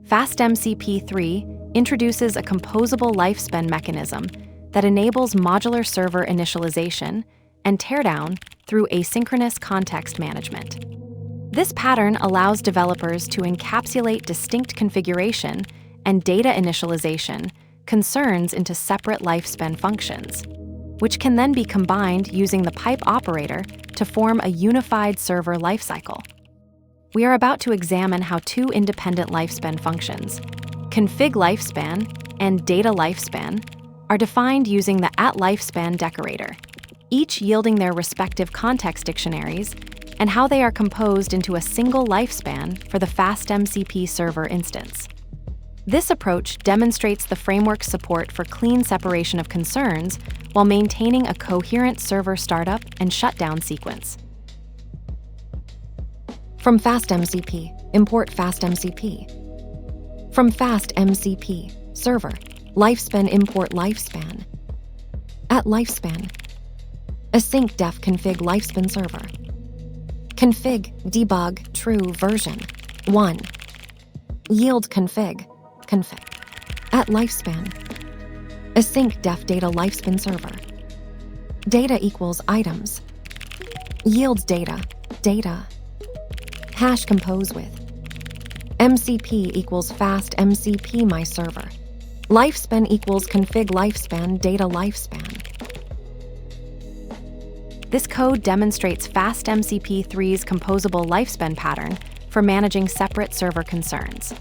FastMCP3 introduces a composable lifespan mechanism that enables modular server initialization and teardown through asynchronous context management. This pattern allows developers to encapsulate distinct configuration and data initialization concerns into separate lifespan functions, which can then be combined using the pipe operator to form a unified server lifecycle. We are about to examine how two independent lifespan functions, config lifespan and data lifespan, are defined using the @lifespan decorator, each yielding their respective context dictionaries, and how they are composed into a single lifespan for the FastMCP server instance. This approach demonstrates the framework's support for clean separation of concerns while maintaining a coherent server startup and shutdown sequence. From FastMCP, import FastMCP. From FastMCP, server, lifespan import lifespan. @lifespan. Async def config lifespan server. Config debug true version 1. Yield config. @lifespan. Async def data lifespan server. Data equals items. Yields data. Hash compose with. MCP equals FastMCP my server. Lifespan equals config lifespan data lifespan. This code demonstrates FastMCP3's composable lifespan pattern for managing separate server concerns.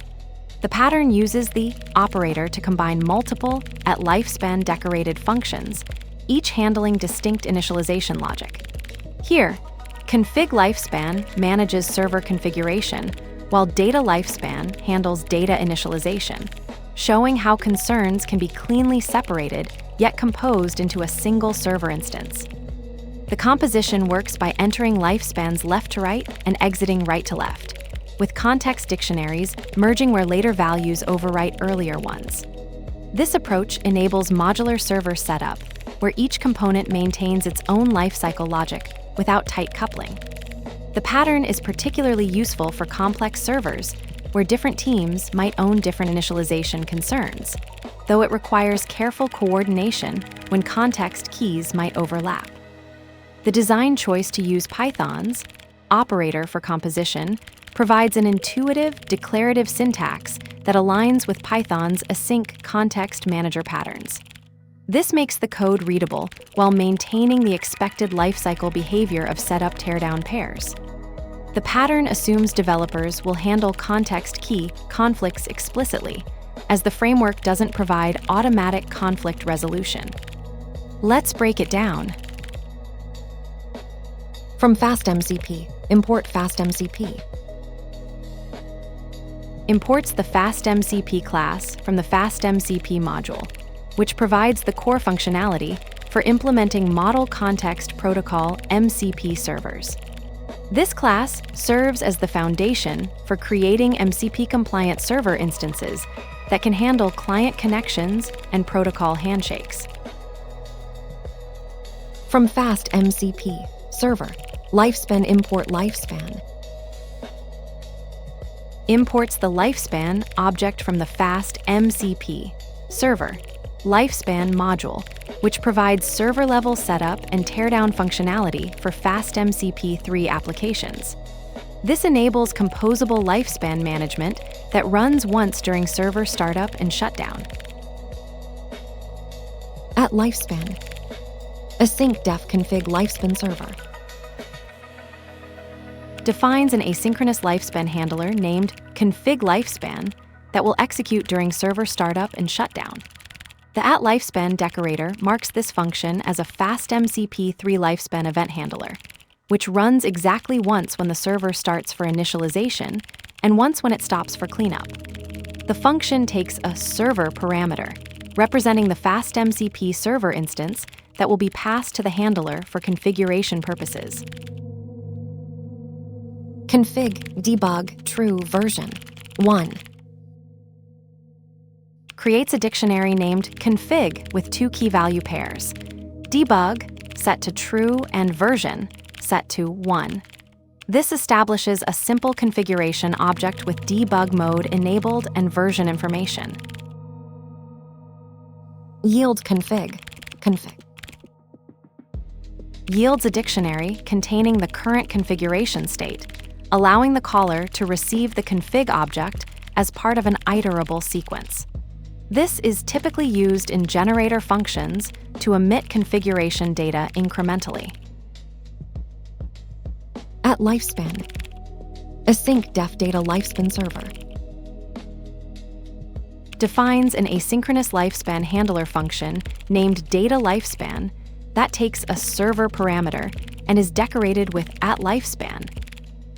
The pattern uses the operator to combine multiple @lifespan decorated functions, each handling distinct initialization logic. Here, config lifespan manages server configuration, while data lifespan handles data initialization, showing how concerns can be cleanly separated yet composed into a single server instance. The composition works by entering lifespans left to right and exiting right to left, with context dictionaries merging where later values overwrite earlier ones. This approach enables modular server setup, where each component maintains its own lifecycle logic without tight coupling. The pattern is particularly useful for complex servers, where different teams might own different initialization concerns, though it requires careful coordination when context keys might overlap. The design choice to use Python's operator for composition provides an intuitive, declarative syntax that aligns with Python's async context manager patterns. This makes the code readable while maintaining the expected lifecycle behavior of setup teardown pairs. The pattern assumes developers will handle context key conflicts explicitly, as the framework doesn't provide automatic conflict resolution. Let's break it down. From FastMCP, import FastMCP. Imports the FastMCP class from the FastMCP module, which provides the core functionality for implementing Model Context Protocol MCP servers. This class serves as the foundation for creating MCP-compliant server instances that can handle client connections and protocol handshakes. From FastMCP, server, lifespan import lifespan. Imports the lifespan object from the FastMCP server lifespan module, which provides server-level setup and teardown functionality for FastMCP3 applications. This enables composable lifespan management that runs once during server startup and shutdown. @lifespan. Async def config lifespan server. Defines an asynchronous lifespan handler named config lifespan that will execute during server startup and shutdown. The @lifespan decorator marks this function as a FastMCP3 lifespan event handler, which runs exactly once when the server starts for initialization and once when it stops for cleanup. The function takes a server parameter, representing the FastMCP server instance that will be passed to the handler for configuration purposes. Config debug true version 1. Creates a dictionary named config with two key value pairs. Debug set to true and version set to 1. This establishes a simple configuration object with debug mode enabled and version information. Yield config. Yields a dictionary containing the current configuration state, allowing the caller to receive the config object as part of an iterable sequence. This is typically used in generator functions to emit configuration data incrementally. At lifespan. Async def data lifespan server. Defines an asynchronous lifespan handler function named data lifespan that takes a server parameter and is decorated with @lifespan.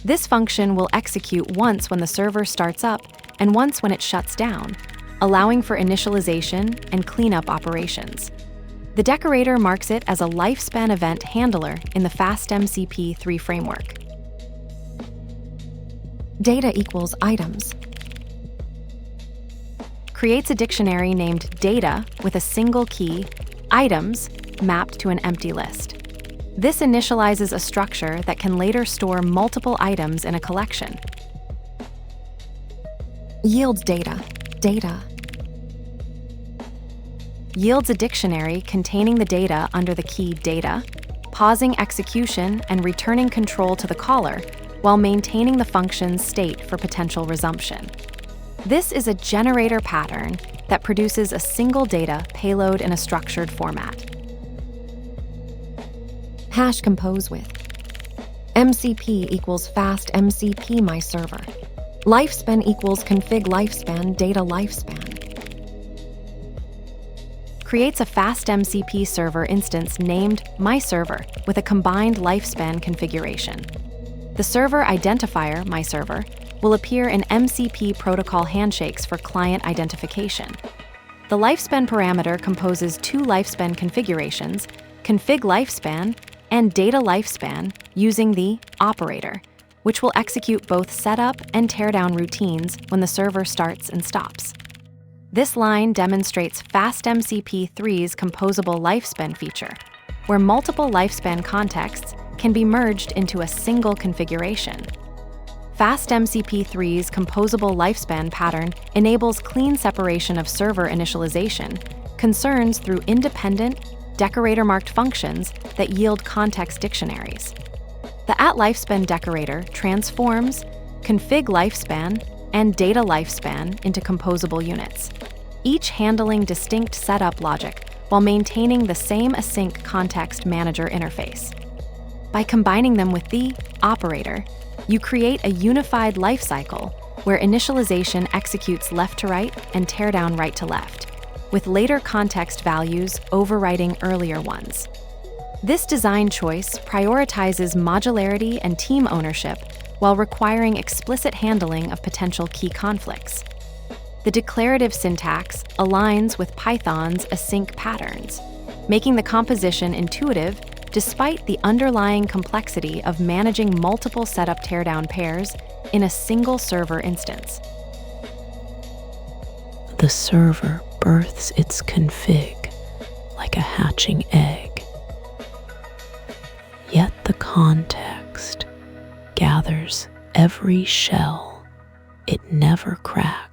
This function will execute once when the server starts up and once when it shuts down, allowing for initialization and cleanup operations. The decorator marks it as a lifespan event handler in the FastMCP 3 framework. Data equals items. Creates a dictionary named data with a single key, items, mapped to an empty list. This initializes a structure that can later store multiple items in a collection. Yields data. Yields a dictionary containing the data under the key data, pausing execution and returning control to the caller while maintaining the function's state for potential resumption. This is a generator pattern that produces a single data payload in a structured format. Hash compose with. MCP equals FastMCP my server. Lifespan equals config lifespan data lifespan. Creates a FastMCP server instance named my server with a combined lifespan configuration. The server identifier, my server, will appear in MCP protocol handshakes for client identification. The lifespan parameter composes two lifespan configurations, config lifespan and data lifespan, using the operator, which will execute both setup and teardown routines when the server starts and stops. This line demonstrates FastMCP 3's composable lifespan feature, where multiple lifespan contexts can be merged into a single configuration. FastMCP 3's composable lifespan pattern enables clean separation of server initialization, concerns through independent, decorator-marked functions that yield context dictionaries. The @lifespan decorator transforms config lifespan and data lifespan into composable units, each handling distinct setup logic while maintaining the same async context manager interface. By combining them with the operator, you create a unified lifecycle where initialization executes left to right and teardown right to left, with later context values overriding earlier ones. This design choice prioritizes modularity and team ownership while requiring explicit handling of potential key conflicts. The declarative syntax aligns with Python's async patterns, making the composition intuitive despite the underlying complexity of managing multiple setup teardown pairs in a single server instance. The server births its config like a hatching egg. Yet the context gathers every shell it never cracks.